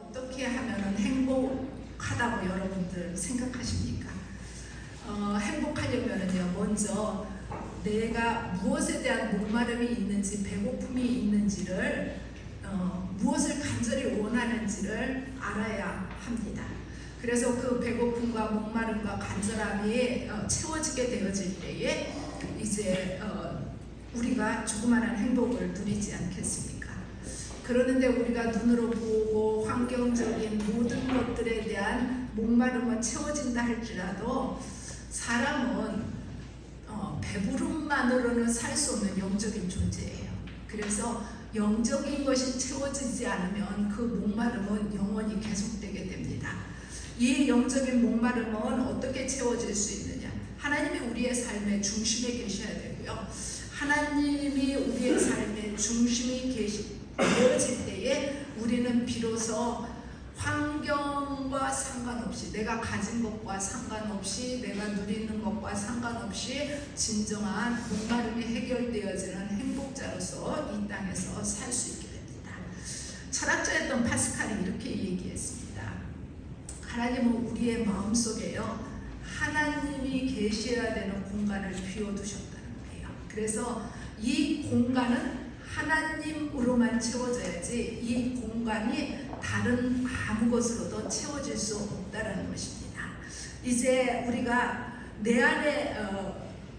어떻게 하면 행복하다고 여러분들 생각하십니까? 행복하려면요, 먼저 내가 무엇에 대한 목마름이 있는지, 배고픔이 있는지를, 무엇을 간절히 원하는지를 알아야 합니다. 그래서 그 배고픔과 목마름과 간절함이 채워지게 되어질 때에 이제 우리가 조그마한 행복을 누리지 않겠습니까? 그러는데 우리가 눈으로 보고 환경적인 모든 것들에 대한 목마름은 채워진다 할지라도 사람은 배부름만으로는 살 수 없는 영적인 존재예요. 그래서 영적인 것이 채워지지 않으면 그 목마름은 영원히 계속되게 됩니다. 이 영적인 목마름은 어떻게 채워질 수 있느냐? 하나님이 우리의 삶의 중심에 계셔야 되고요. 하나님이 우리의 삶의 중심이 되어질 때에 우리는 비로소 환경과 상관없이, 내가 가진 것과 상관없이, 내가 누리는 것과 상관없이 진정한 목마름이 해결되어지는 행복자로서 이 땅에서 살 수 있게 됩니다. 철학자였던 파스칼이 이렇게 얘기했습니다. 하나님은 우리의 마음속에요, 하나님이 계셔야 되는 공간을 비워두셨다는 거예요. 그래서 이 공간은 하나님으로만 채워져야지 이 공간이 다른 아무 것으로도 채워질 수 없다는 것입니다. 이제 우리가 내 안에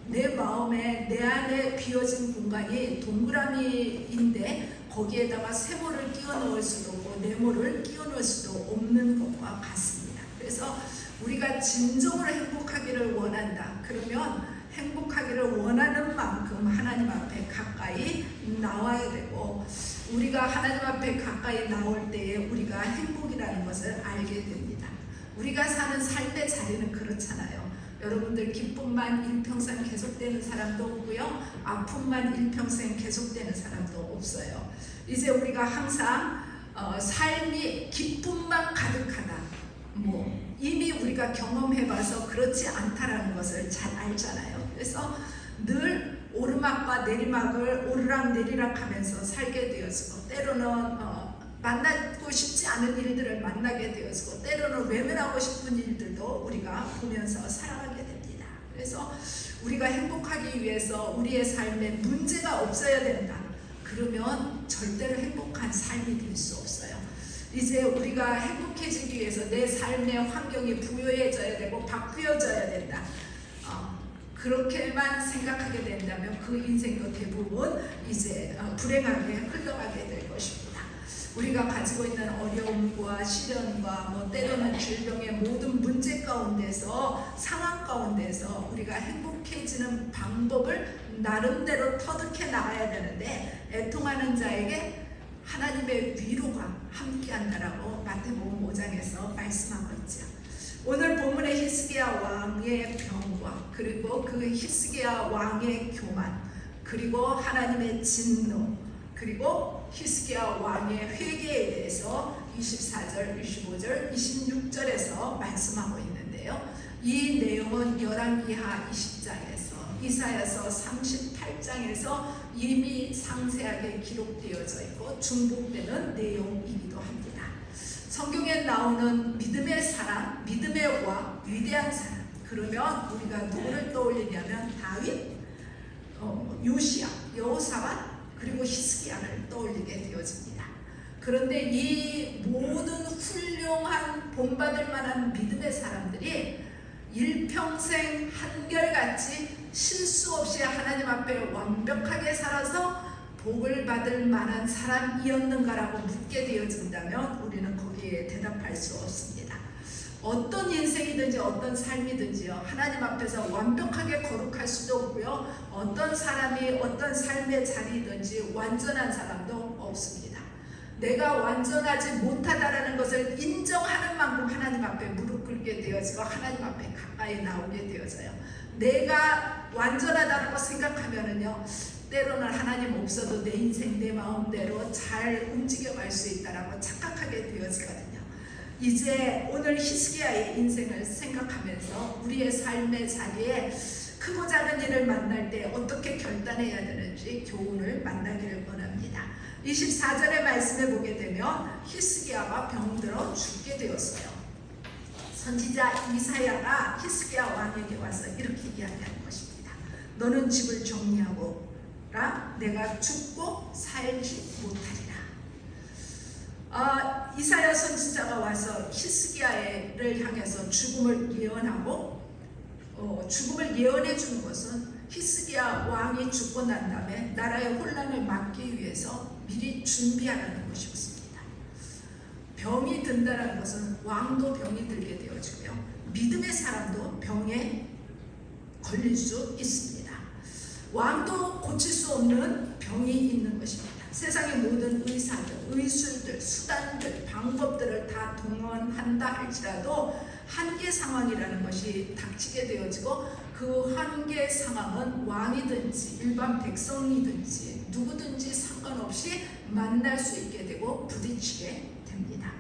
내 마음에 내 안에 비어진 공간이 동그라미인데 거기에다가 세모를 끼워 넣을 수도 없고 네모를 끼워 넣을 수도 없는 것과 같습니다. 그래서 우리가 진정으로 행복하기를 원한다. 그러면 행복하기를 원하는 만큼 하나님 앞에 가까이 나와야 되고, 우리가 하나님 앞에 가까이 나올 때에 우리가 행복이라는 것을 알게 됩니다. 우리가 사는 삶의 자리는 그렇잖아요. 여러분들 기쁨만 일평생 계속되는 사람도 없고요, 아픔만 일평생 계속되는 사람도 없어요. 이제 우리가 항상 삶이 기쁨만 가득하다, 이미 우리가 경험해봐서 그렇지 않다라는 것을 잘 알잖아요. 그래서 늘 오르막과 내리막을 오르락내리락 하면서 살게 되어지고, 때로는 만나고 싶지 않은 일들을 만나게 되어지고, 때로는 외면하고 싶은 일들도 우리가 보면서 살아가게 됩니다. 그래서 우리가 행복하기 위해서 우리의 삶에 문제가 없어야 된다. 그러면 절대로 행복한 삶이 될 수 없어요. 이제 우리가 행복해지기 위해서 내 삶의 환경이 부유해져야 되고 바꾸어져야 된다. 그렇게만 생각하게 된다면 그 인생도 대부분 이제 불행하게 흘러가게 될 것입니다. 우리가 가지고 있는 어려움과 시련과 때로는 질병의 모든 문제 가운데서, 상황 가운데서 우리가 행복해지는 방법을 나름대로 터득해 나가야 되는데, 애통하는 자에게 하나님의 위로가 함께한다라고 마태복음 5장에서 말씀하고 있죠. 오늘 본문의 히스기야 왕의 병과, 그리고 그 히스기야 왕의 교만, 그리고 하나님의 진노, 그리고 히스기야 왕의 회개에 대해서 24절, 25절, 26절에서 말씀하고 있는데요. 이 내용은 열왕기하 20장에서, 이사야서 38장에서 이미 상세하게 기록되어져 있고 중복되는 내용이기도 합니다. 성경에 나오는 믿음의 사람, 믿음의 왕, 위대한 사람, 그러면 우리가 누구를 떠올리냐면 다윗, 요시야, 여호사밧, 그리고 히스기야를 떠올리게 되어집니다. 그런데 이 모든 훌륭한 본받을 만한 믿음의 사람들이 일평생 한결같이 실수 없이 하나님 앞에 완벽하게 살아서 복을 받을 만한 사람이었는가라고 묻게 되어진다면 우리는 거기에 대답할 수 없습니다. 어떤 인생이든지 어떤 삶이든지요, 하나님 앞에서 완벽하게 거룩할 수도 없고요, 어떤 사람이 어떤 삶의 자리든지 완전한 사람도 없습니다. 내가 완전하지 못하다라는 것을 인정하는 만큼 하나님 앞에 무릎 꿇게 되어지고 하나님 앞에 가까이 나오게 되어져요. 내가 완전하다고 생각하면은요, 때로는 하나님 없어도 내 인생 내 마음대로 잘 움직여갈 수 있다라고 착각하게 되어지거든요. 이제 오늘 히스기야의 인생을 생각하면서 우리의 삶의 자리에 크고 작은 일을 만날 때 어떻게 결단해야 되는지 교훈을 만나기를 원합니다. 24절의 말씀에 보게 되면 히스기야가 병들어 죽게 되었어요. 선지자 이사야가 히스기야 왕에게 와서 이렇게 이야기하는 것입니다. 너는 집을 정리하고라 내가 죽고 살지 못하리라. 이사야 선지자가 와서 히스기야를 향해서 죽음을 예언하고 죽음을 예언해 주는 것은 히스기야 왕이 죽고 난 다음에 나라의 혼란을 막기 위해서 미리 준비하라는 것이었습니다. 병이 든다는 것은 왕도 병이 들게 되어지고요. 믿음의 사람도 병에 걸릴 수 있습니다. 왕도 고칠 수 없는 병이 있는 것입니다. 세상의 모든 의사들, 의술들, 수단들, 방법들을 다 동원한다 할지라도 한계 상황이라는 것이 닥치게 되어지고 그 한계 상황은 왕이든지 일반 백성이든지 누구든지 상관없이 만날 수 있게 되고 부딪히게 됩니다.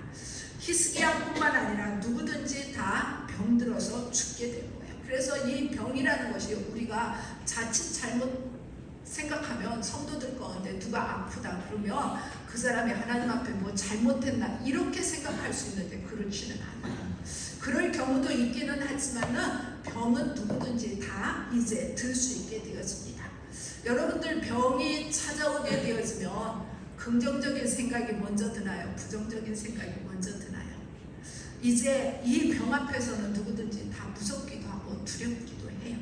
히스기야뿐만 아니라 누구든지 다 병들어서 죽게 되는 거예요. 그래서 이 병이라는 것이 우리가 자칫 잘못 생각하면 성도들 가운데 누가 아프다 그러면 그 사람이 하나님 앞에 뭐 잘못했나 이렇게 생각할 수 있는데 그렇지는 않아요. 그럴 경우도 있기는 하지만은 병은 누구든지 다 이제 들 수 있게 되어집니다. 여러분들 병이 찾아오게 되어지면 긍정적인 생각이 먼저 드나요? 부정적인 생각이 먼저 드나요? 이제 이 병 앞에서는 누구든지 다 무섭기도 하고 두렵기도 해요.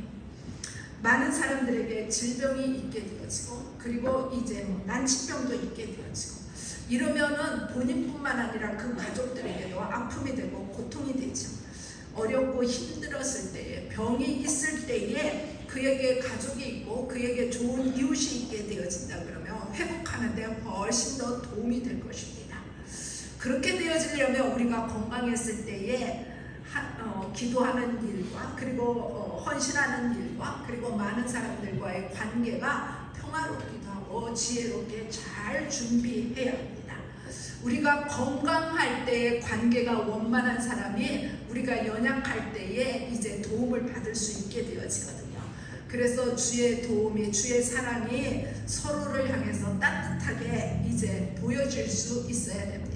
많은 사람들에게 질병이 있게 되어지고 그리고 이제 난치병도 있게 되어지고 이러면은 본인뿐만 아니라 그 가족들에게도 아픔이 되고 고통이 되죠. 어렵고 힘들었을 때에 병이 있을 때에 그에게 가족이 있고 그에게 좋은 이웃이 있게 되어진다 그러면 회복하는 데 훨씬 더 도움이 될 것입니다. 그렇게 되어지려면 우리가 건강했을 때에 기도하는 일과 그리고 헌신하는 일과 그리고 많은 사람들과의 관계가 평화롭기도 하고 지혜롭게 잘 준비해야 합니다. 우리가 건강할 때의 관계가 원만한 사람이 우리가 연약할 때에 이제 도움을 받을 수 있게 되어지거든요. 그래서 주의 도움이 주의 사랑이 서로를 향해서 따뜻하게 이제 보여질 수 있어야 됩니다.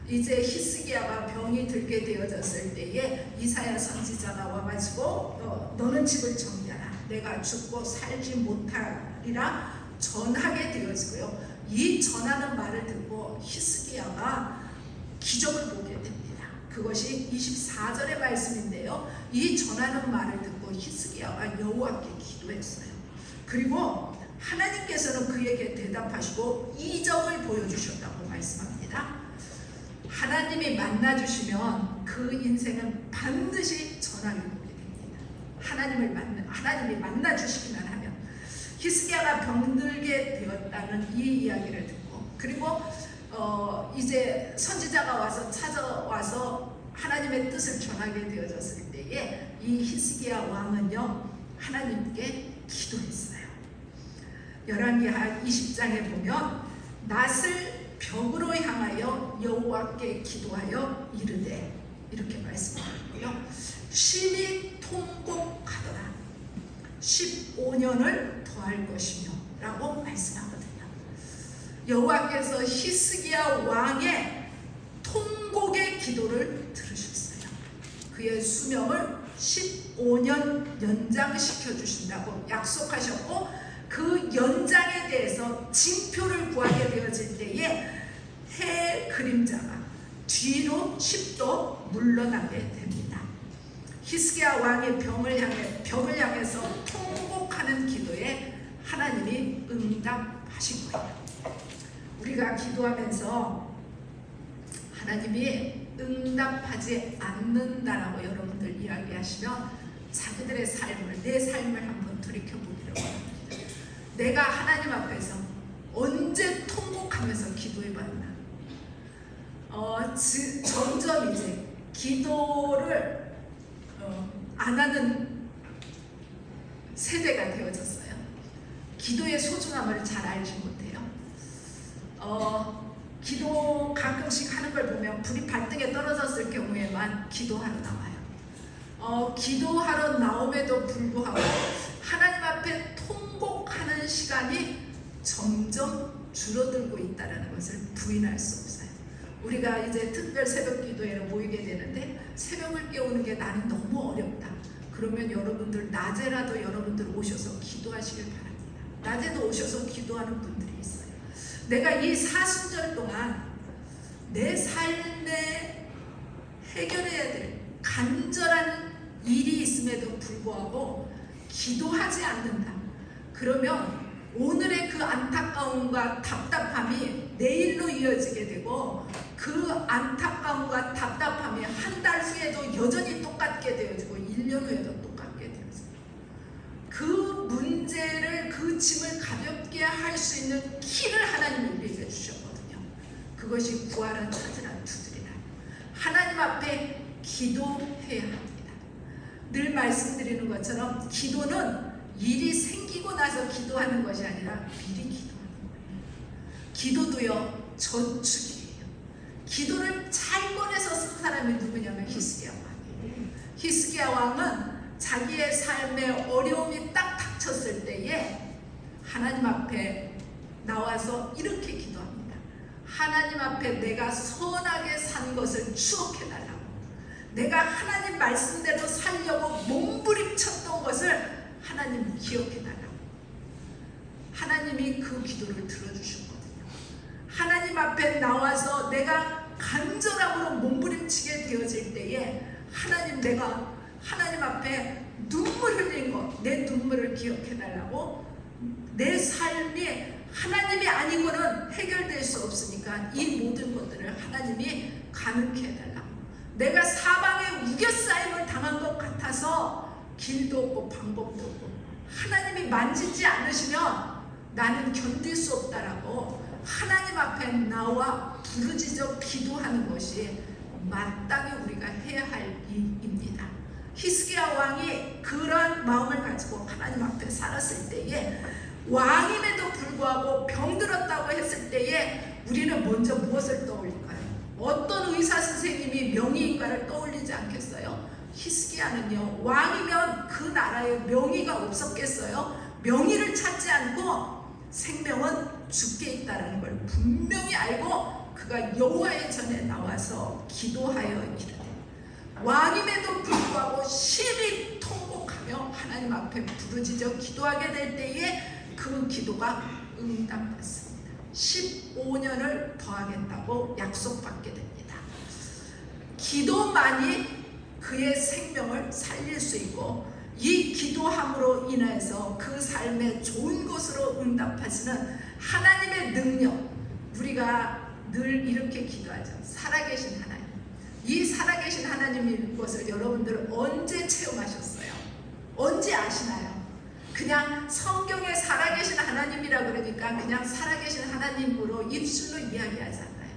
이제 히스기야가 병이 들게 되어졌을 때에 이사야 선지자가 와가지고 너는 집을 정리하라 내가 죽고 살지 못하리라 전하게 되어지고요. 이 전하는 말을 듣고 히스기야가 기적을 보게 됩니다. 그것이 24절의 말씀인데요. 이 전하는 말을 듣고 히스기야가 여호와께 기도했어요. 그리고 하나님께서는 그에게 대답하시고 이적을 보여주셨다고 말씀합니다. 하나님이 만나주시면 그 인생은 반드시 전환을 보게 됩니다. 하나님이 만나주시기만 하면 히스기야가 병들게 되었다는 이 이야기를 듣고 그리고 이제 선지자가 와서 찾아와서 하나님의 뜻을 전하게 되어졌을 때에 이 히스기야 왕은요 하나님께 기도했어요. 열왕기하 20장에 보면 낫을 벽으로 향하여 여호와께 기도하여 이르되 이렇게 말씀하고요. 심히 통곡하더라 15년을 더할 것이며 라고 말씀하거든요. 여호와께서 히스기야 왕의 통곡의 기도를 들으셨어요. 그의 수명을 15년 연장시켜 주신다고 약속하셨고 그 연장에 대해서 징표를 구하게 되어질 때에 해 그림자가 뒤로 10도 물러나게 됩니다. 히스기야 왕의 벽을 향해서 통곡하는 기도에 하나님이 응답하신 거예요. 우리가 기도하면서 하나님이 응답하지 않는다라고 여러분들 이야기하시면 자기들의 삶을 내 삶을 한번 돌이켜보기를 원합니다. 내가 하나님 앞에서 언제 통곡하면서 기도해봤나? 점점 이제 기도를 안 하는 세대가 되어졌어요. 기도의 소중함을 잘 알지 못해요. 기도 가끔씩 하는 걸 보면 불이 발등에 떨어졌을 경우에만 기도하러 나와요. 기도하러 나옴에도 불구하고 하나님 앞에 통곡하는 시간이 점점 줄어들고 있다는 것을 부인할 수 없어요. 우리가 이제 특별 새벽 기도회로 모이게 되는데 새벽을 깨우는 게 나는 너무 어렵다. 그러면 여러분들 낮에라도 여러분들 오셔서 기도하시길 바랍니다. 낮에도 오셔서 기도하는 분들이 있어요. 내가 이 사순절 동안 내 삶에 해결해야 될 간절한 일이 있음에도 불구하고 기도하지 않는다. 그러면 오늘의 그 안타까움과 답답함이 내일로 이어지게 되고 그 안타까움과 답답함이 한 달 후에도 여전히 똑같게 되어지고 1년 후에도 똑같게 되어지고 그 문제를 그 짐을 가볍게 할 수 있는 키를 하나님이 우리에게 주셨거든요. 그것이 구하라 찾으라 두드리라. 하나님 앞에 기도해야 합니다. 늘 말씀드리는 것처럼 기도는 일이 생기고 나서 기도하는 것이 아니라 미리 기도하는 거예요. 기도도요 저축이에요. 기도를 잘 꺼내서 쓴 사람이 누구냐면 히스기야 왕이에요. 히스기야 왕은 자기의 삶에 어려움이 딱 닥쳤을 때에 하나님 앞에 나와서 이렇게 기도합니다. 하나님 앞에 내가 선하게 산 것을 추억해달라고, 내가 하나님 말씀대로 살려고 몸부림쳤던 것을 하나님 기억해달라고. 하나님이 그 기도를 들어주셨거든요. 하나님 앞에 나와서 내가 간절함으로 몸부림치게 되어질 때에 내가 하나님 앞에 눈물 흘린 것, 내 눈물을 기억해달라고. 내 삶이 하나님이 아니고는 해결될 수 없으니까 이 모든 것들을 하나님이 가능케 해달라고. 내가 사방에 우겨싸임을 당한 것 같아서 길도 없고 방법도 없고 하나님이 만지지 않으시면 나는 견딜 수 없다라고 하나님 앞에 나와 부르짖어 기도하는 것이 마땅히 우리가 해야 할 일입니다. 히스기야 왕이 그런 마음을 가지고 하나님 앞에 살았을 때에 왕임에도 불구하고 병들었다고 했을 때에 우리는 먼저 무엇을 떠올릴까요? 어떤 의사 선생님이 명의인가를 떠올리지 않겠어요? 히스기야는요 왕이면 그 나라에 명의가 없었겠어요? 명의를 찾지 않고 생명은 주께 있다는 걸 분명히 알고 그가 여호와의 전에 나와서 기도하여 이르되 왕임에도 불구하고 심히 통곡하며 하나님 앞에 부르짖어 기도하게 될 때에 그 기도가 응답받습니다. 15년을 더하겠다고 약속받게 됩니다. 기도만이 그의 생명을 살릴 수 있고 이 기도함으로 인해서 그 삶의 좋은 것으로 응답하시는 하나님의 능력, 우리가 늘 이렇게 기도하죠. 살아계신 하나님. 이 살아계신 하나님인 것을 여러분들 언제 체험하셨어요? 언제 아시나요? 그냥 성경에 살아계신 하나님이라 그러니까 그냥 살아계신 하나님으로 입술로 이야기하지 않아요.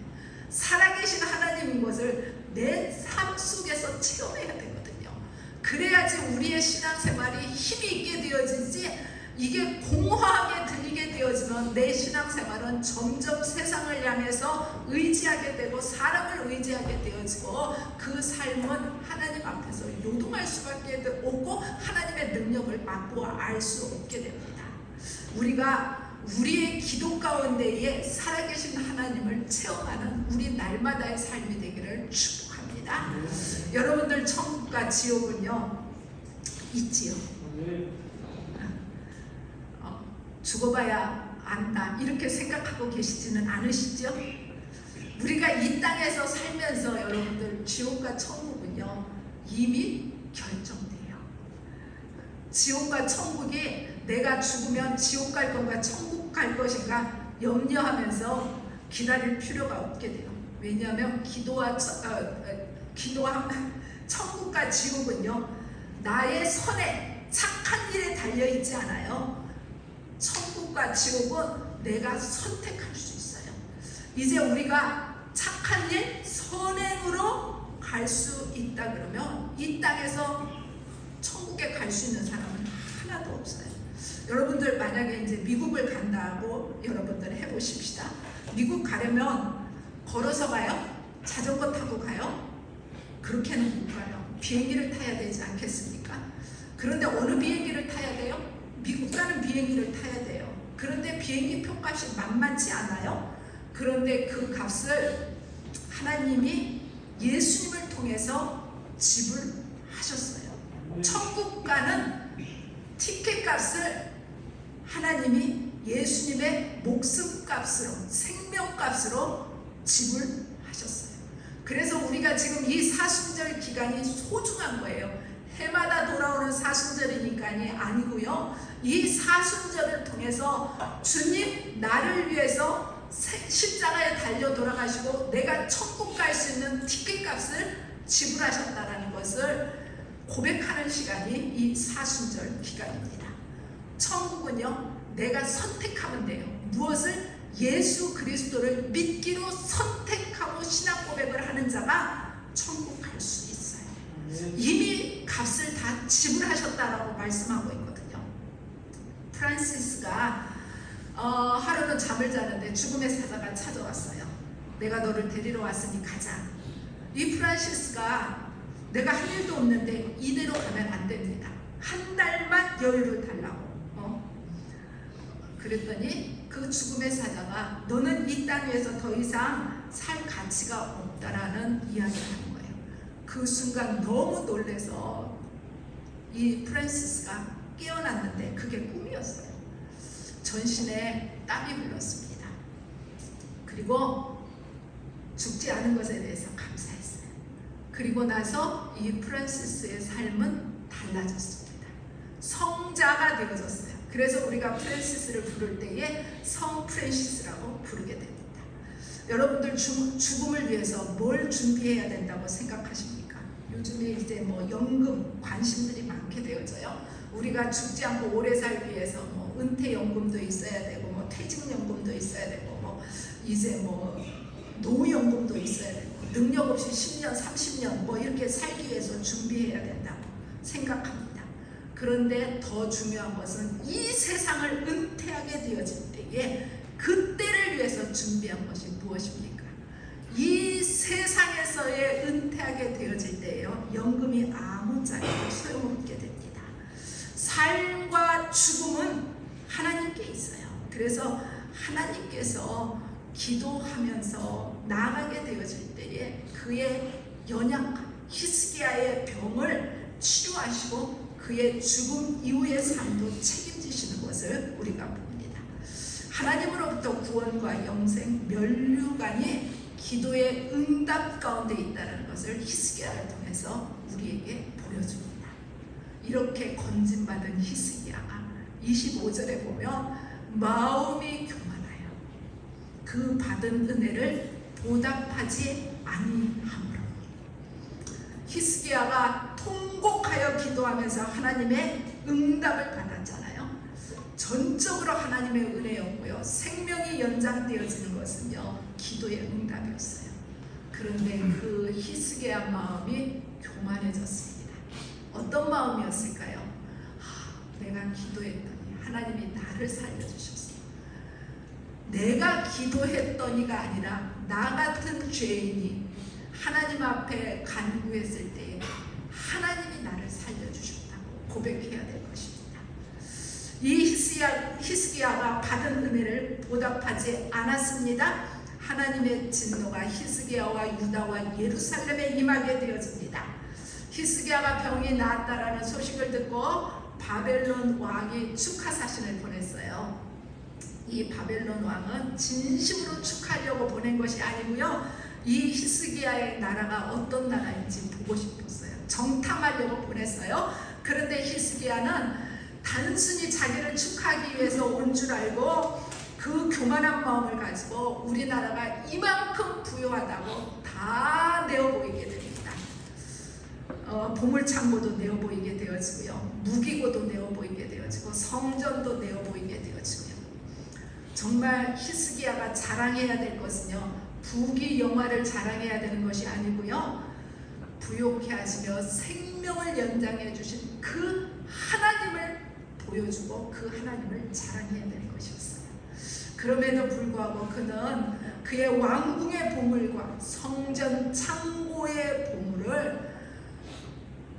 살아계신 하나님인 것을 내 삶 속에서 체험해야 되거든요. 그래야지 우리의 신앙생활이 힘이 있게 되어지지, 이게 공허하게 들리게 되어지면 내 신앙생활은 점점 세상을 향해서 의지하게 되고 사람을 의지하게 되어지고 그 삶은 하나님 앞에서 요동할 수밖에 없고 하나님의 능력을 맛보아 알 수 없게 됩니다. 우리가 우리의 기도 가운데에 살아계신 하나님을 체험하는 우리 날마다의 삶이 되기를 축복합니다. 여러분들 천국과 지옥은요 있지요. 죽어봐야 안다 이렇게 생각하고 계시지는 않으시죠? 우리가 이 땅에서 살면서 여러분들 지옥과 천국은요 이미 결정돼요. 지옥과 천국이 내가 죽으면 지옥 갈 건가 천국 갈 것인가 염려하면서 기다릴 필요가 없게 돼요. 왜냐하면 천국과 지옥은요 나의 선에 착한 일에 달려있지 않아요. 천국과 지옥은 내가 선택할 수 있어요. 이제 우리가 착한 일, 선행으로 갈 수 있다 그러면 이 땅에서 천국에 갈 수 있는 사람은 하나도 없어요. 여러분들 만약에 이제 미국을 간다고 여러분들 해보십시다. 미국 가려면 걸어서 가요? 자전거 타고 가요? 그렇게는 못 가요. 비행기를 타야 되지 않겠습니까? 그런데 어느 비행기를 타야 돼요? 미국 가는 비행기를 타야 돼요. 그런데 비행기 표값이 만만치 않아요. 그런데 그 값을 하나님이 예수님을 통해서 지불하셨어요. 천국 가는 티켓 값을 하나님이 예수님의 목숨값으로, 생명값으로 지불하셨어요. 그래서 우리가 지금 이 사순절 기간이 소중한 거예요. 해마다 돌아오는 사순절이니까 아니고요. 이 사순절을 통해서 주님 나를 위해서 십자가에 달려 돌아가시고 내가 천국 갈 수 있는 티켓 값을 지불하셨다는 것을 고백하는 시간이 이 사순절 기간입니다. 천국은요, 내가 선택하면 돼요. 무엇을? 예수 그리스도를 믿기로 선택하고 신앙 고백을 하는 자가 천국 갈 수 있어요. 이미 값을 다 지불하셨다라고 말씀하고 있거든요. 프란시스가 하루는 잠을 자는데 죽음의 사자가 찾아왔어요. 내가 너를 데리러 왔으니 가자. 이 프란시스가 내가 할 일도 없는데 이대로 가면 안 됩니다. 한 달만 여유를 달라고. 그랬더니 그 죽음의 사자가 너는 이 땅 위에서 더 이상 살 가치가 없다라는 이야기를 하는 거예요. 그 순간 너무 놀라서 이 프란시스가 깨어났는데 그게 꿈이었어요. 전신에 땀이 흘렀습니다. 그리고 죽지 않은 것에 대해서 감사했어요. 그리고 나서 이 프란시스의 삶은 달라졌습니다. 성자가 되어졌어요. 그래서 우리가 프란시스를 부를 때에 성 프란시스라고 부르게 됩니다. 여러분들 죽음을 위해서 뭘 준비해야 된다고 생각하십니까? 요즘에 이제 뭐 연금 관심들이 많게 되어져요. 우리가 죽지 않고 오래 살기 위해서 뭐 은퇴연금도 있어야 되고 뭐 퇴직연금도 있어야 되고 뭐 이제 뭐 노후연금도 있어야 되고 능력 없이 10년 30년 뭐 이렇게 살기 위해서 준비해야 된다고 생각합니다. 그런데 더 중요한 것은 이 세상을 은퇴하게 되어질 때에 그때를 위해서 준비한 것이 무엇입니까? 이 세상에서의 은퇴하게 되어질 때에요, 연금이 아무짝에도 소용없게 됩니다. 삶과 죽음은 하나님께 있어요. 그래서 하나님께서 기도하면서 나아가게 되어질 때에 그의 연약한 히스기야의 병을 치료하시고 그의 죽음 이후의 삶도 책임지시는 것을 우리가 봅니다. 하나님으로부터 구원과 영생, 면류관이 기도의 응답 가운데 있다는 것을 히스기야를 통해서 우리에게 보여줍니다. 이렇게 건진받은 히스기야가 25절에 보면 마음이 교만하여 그 받은 은혜를 보답하지 아니하므로. 히스기야가 통곡하여 기도하면서 하나님의 응답을 받았잖아요. 전적으로 하나님의 은혜였고요. 생명이 연장되어지는 것은요, 기도의 응답이었어요. 그런데 그 히스기야 마음이 교만해졌습니다. 어떤 마음이었을까요? 내가 기도했더니 하나님이 나를 살려주셨어. 내가 기도했더니가 아니라 나 같은 죄인이 하나님 앞에 간구했을 때 하나님이 나를 살려주셨다고 고백해야 될 것입니다. 이 히스기야가 받은 은혜를 보답하지 않았습니다. 하나님의 진노가 히스기야와 유다와 예루살렘에 임하게 되어집니다. 히스기야가 병이 나았다라는 소식을 듣고 바벨론 왕이 축하 사신을 보냈어요. 이 바벨론 왕은 진심으로 축하하려고 보낸 것이 아니고요, 이 히스기야의 나라가 어떤 나라인지 보고 싶었어요. 정탐하려고 보냈어요. 그런데 히스기야는 단순히 자기를 축하하기 위해서 온 줄 알고 그 교만한 마음을 가지고 우리나라가 이만큼 부유하다고 다 내어보이게 됩니다. 보물창고도 내어보이게 되어지고요, 무기고도 내어보이게 되어지고 성전도 내어보이게 되어지고요. 정말 히스기야가 자랑해야 될 것은요, 부귀 영화를 자랑해야 되는 것이 아니고요, 부욕해 하시며 생명을 연장해 주신 그 하나님을 보여주고 그 하나님을 자랑해야 될 것이었어요. 그럼에도 불구하고 그는 그의 왕궁의 보물과 성전 창고의 보물을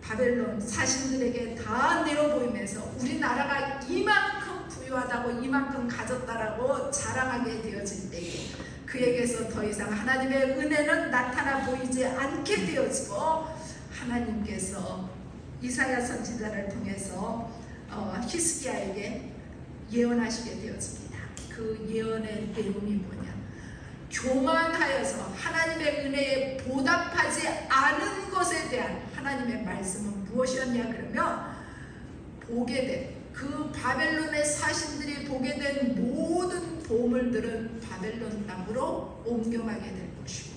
바벨론 사신들에게 다 내어보이면서 우리나라가 이만큼 부유하다고 이만큼 가졌다라고 자랑하게 되어질 때에 그에게서 더 이상 하나님의 은혜는 나타나 보이지 않게 되어지고 하나님께서 이사야 선지자를 통해서 히스기야에게 예언하시게 되어집니다. 그 예언의 내용이 뭐냐? 교만하여서 하나님의 은혜에 보답하지 않은 것에 대한 하나님의 말씀은 무엇이었냐? 그러면 보게 된 그 바벨론의 사신들이 보게 된 모든 보물들은 바벨론 땅으로 옮겨가게 될 것이고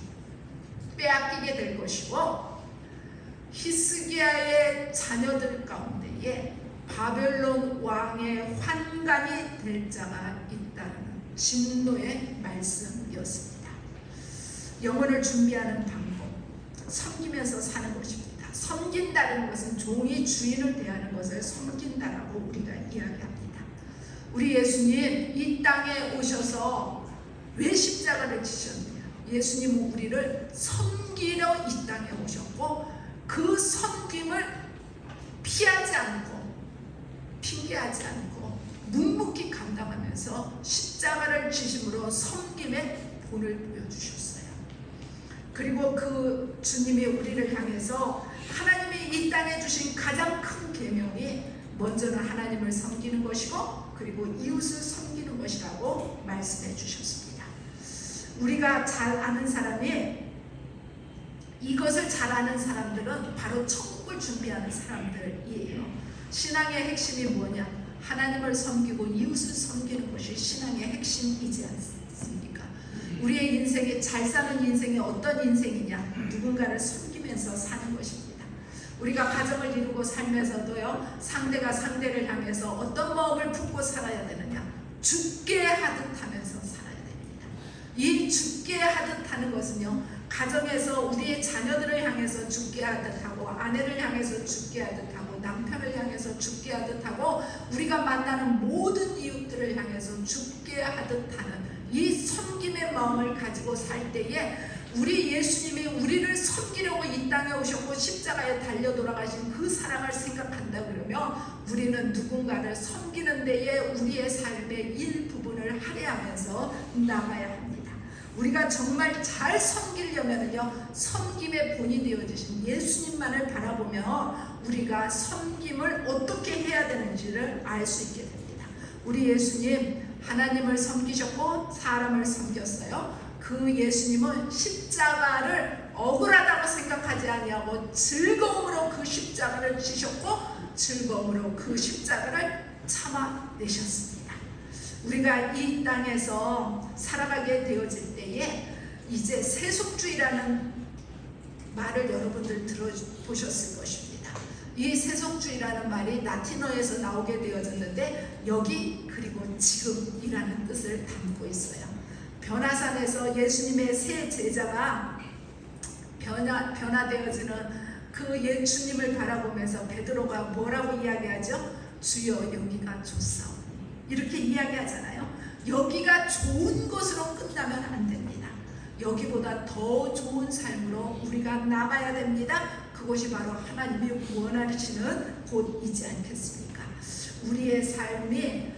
빼앗기게 될 것이고 히스기야의 자녀들 가운데에 바벨론 왕의 환관이 될 자가 있다는 진노의 말씀이었습니다. 영혼을 준비하는 방법, 섬기면서 사는 것입니다. 섬긴다는 것은 종이 주인을 대하는 것을 섬긴다라고 우리가 이야기합니다. 우리 예수님 이 땅에 오셔서 왜 십자가를 지셨느냐? 예수님은 우리를 섬기러 이 땅에 오셨고 그 섬김을 피하지 않고 핑계하지 않고 묵묵히 감당하면서 십자가를 지심으로 섬김의 본을 보여주셨어요. 그리고 그 주님이 우리를 향해서 하나님이 이 땅에 주신 가장 큰 계명이 먼저는 하나님을 섬기는 것이고 그리고 이웃을 섬기는 것이라고 말씀해 주셨습니다. 우리가 잘 아는 사람이 이것을 잘 아는 사람들은 바로 천국을 준비하는 사람들이에요. 신앙의 핵심이 뭐냐? 하나님을 섬기고 이웃을 섬기는 것이 신앙의 핵심이지 않습니까? 우리의 인생이 잘 사는 인생이 어떤 인생이냐? 누군가를 섬기면서 사는 것입니다. 우리가 가정을 이루고 살면서도요, 상대가 상대를 향해서 어떤 마음을 품고 살아야 되느냐? 죽게 하듯 하면서 살아야 됩니다. 이 죽게 하듯 하는 것은요, 가정에서 우리의 자녀들을 향해서 죽게 하듯 하고, 아내를 향해서 죽게 하듯 하고, 남편을 향해서 죽게 하듯 하고, 우리가 만나는 모든 이웃들을 향해서 죽게 하듯 하는 이 섬김의 마음을 가지고 살 때에 우리 예수님이 우리를 섬기려고 이 땅에 오셨고 십자가에 달려 돌아가신 그 사랑을 생각한다 그러면 우리는 누군가를 섬기는 데에 우리의 삶의 일부분을 할애하면서 나가야 합니다. 우리가 정말 잘 섬기려면요, 섬김의 본이 되어주신 예수님만을 바라보며 우리가 섬김을 어떻게 해야 되는지를 알 수 있게 됩니다. 우리 예수님 하나님을 섬기셨고 사람을 섬겼어요. 그 예수님은 십자가를 억울하다고 생각하지 아니하고 즐거움으로 그 십자가를 지셨고 즐거움으로 그 십자가를 참아내셨습니다. 우리가 이 땅에서 살아가게 되어질 때에 이제 세속주의라는 말을 여러분들 들어보셨을 것입니다. 이 세속주의라는 말이 라틴어에서 나오게 되어졌는데 여기 그리고 지금이라는 뜻을 담고 있어요. 변화산에서 예수님의 새 제자가 변화되어지는 그 예수님을 바라보면서 베드로가 뭐라고 이야기하죠? 주여 여기가 좋사오니 이렇게 이야기하잖아요. 여기가 좋은 것으로 끝나면 안 됩니다. 여기보다 더 좋은 삶으로 우리가 나가야 됩니다. 그것이 바로 하나님이 원하시는 곳이지 않겠습니까? 우리의 삶이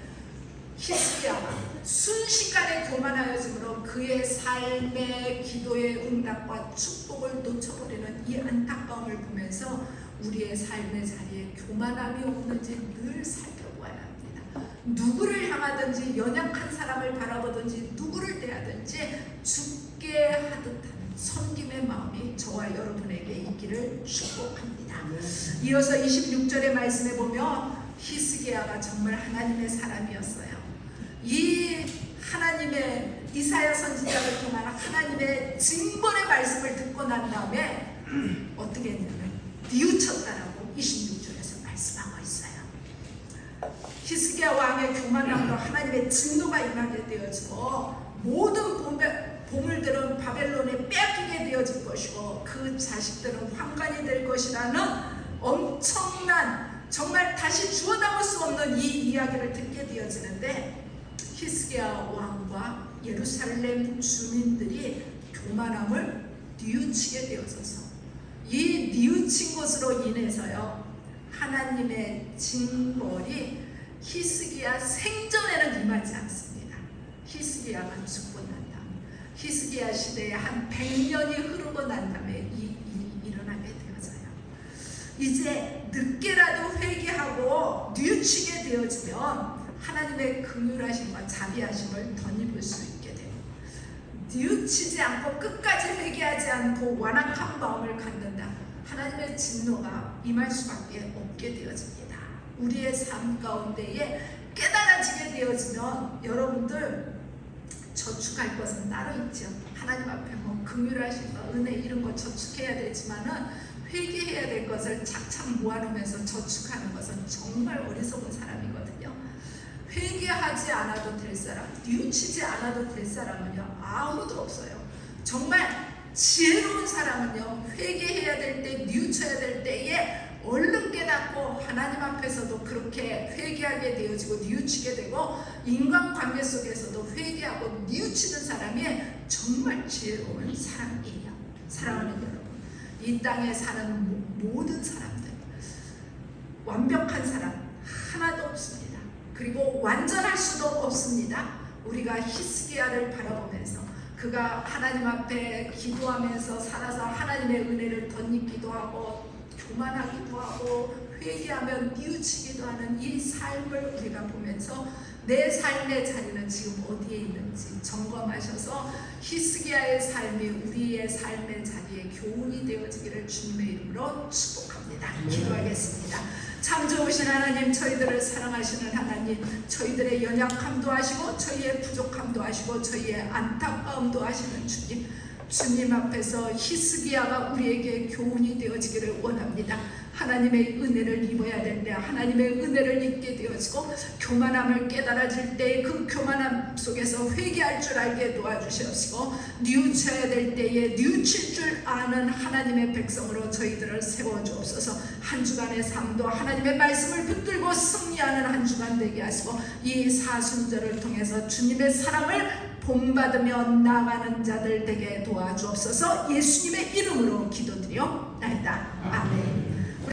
히스기야가 순식간에 교만하여짐으로 그의 삶의 기도의 응답과 축복을 놓쳐버리는 이 안타까움을 보면서 우리의 삶의 자리에 교만함이 없는지 늘 살펴보아야 합니다. 누구를 향하든지 연약한 사람을 바라보든지 누구를 대하든지 죽게 하듯 하는 섬김의 마음이 저와 여러분에게 있기를 축복합니다. 이어서 26절의 말씀에 보면 히스기야가 정말 하나님의 사람이었어요. 이 하나님의 이사야 선지자를 통한 하나님의 징벌의 말씀을 듣고 난 다음에 어떻게 했냐면 뉘우쳤다라고 26절에서 말씀하고 있어요. 히스기야 왕의 교만함으로 하나님의 진노가 임하게 되어지고 모든 보물들은 바벨론에 빼앗기게 되어질 것이고 그 자식들은 환관이 될 것이라는 엄청난 정말 다시 주워 담을 수 없는 이 이야기를 듣게 되어지는데, 히스기야 왕과 예루살렘 주민들이 교만함을 뉘우치게 되어져서 이 뉘우친 것으로 인해서요, 하나님의 징벌이 히스기야 생전에는 임하지 않습니다. 히스기야가 죽고 난 다음, 히스기야 시대에 한 100년이 흐르고 난 다음에 이 일이 일어나게 되어져요. 이제 늦게라도 회개하고 뉘우치게 되어지면 하나님의 긍휼하심과 자비하심을 덧입을 수 있게 돼요. 뉘우치지 않고 끝까지 회개하지 않고 완악한 마음을 갖는다, 하나님의 진노가 임할 수밖에 없게 되어집니다. 우리의 삶 가운데에 깨달아지게 되어지면 여러분들 저축할 것은 따로 있죠. 하나님 앞에 뭐 긍휼하심과 은혜 이런 거 저축해야 되지만은 회개해야 될 것을 착착 모아놓으면서 저축하는 것은 정말 어리석은 사람이거든요. 회개하지 않아도 될 사람, 뉘우치지 않아도 될 사람은요, 아무도 없어요. 정말 지혜로운 사람은요, 회개해야 될 때, 뉘우쳐야 될 때에 얼른 깨닫고 하나님 앞에서도 그렇게 회개하게 되어지고 뉘우치게 되고, 인간관계 속에서도 회개하고 뉘우치는 사람이 정말 지혜로운 사람이에요. 사랑하는 여러분, 이 땅에 사는 모든 사람들, 완벽한 사람 하나도 없습니다. 그리고 완전할 수도 없습니다. 우리가 히스기야를 바라보면서 그가 하나님 앞에 기도하면서 살아서 하나님의 은혜를 덧입기도 하고 교만하기도 하고 회개하며 뉘우치기도 하는 이 삶을 우리가 보면서 내 삶의 자리는 지금 어디에 있는지 점검하셔서 히스기야의 삶이 우리의 삶의 자리에 교훈이 되어지기를 주님의 이름으로 축복합니다. 기도하겠습니다. 참 좋으신 하나님, 저희들을 사랑하시는 하나님, 저희들의 연약함도 아시고 저희의 부족함도 아시고 저희의 안타까움도 아시는 주님, 주님 앞에서 히스기야가 우리에게 교훈이 되어지기를 원합니다. 하나님의 은혜를 입어야 되는데 하나님의 은혜를 입게 되어지고, 교만함을 깨달아질 때 그 교만함 속에서 회개할 줄 알게 도와주시옵시고, 뉘우쳐야 될 때에 뉘우칠 줄 아는 하나님의 백성으로 저희들을 세워주옵소서. 한 주간의 삶도 하나님의 말씀을 붙들고 승리하는 한 주간 되게 하시고, 이 사순절을 통해서 주님의 사랑을 본받으며 나가는 자들 되게 도와주옵소서. 예수님의 이름으로 기도드려 나이다.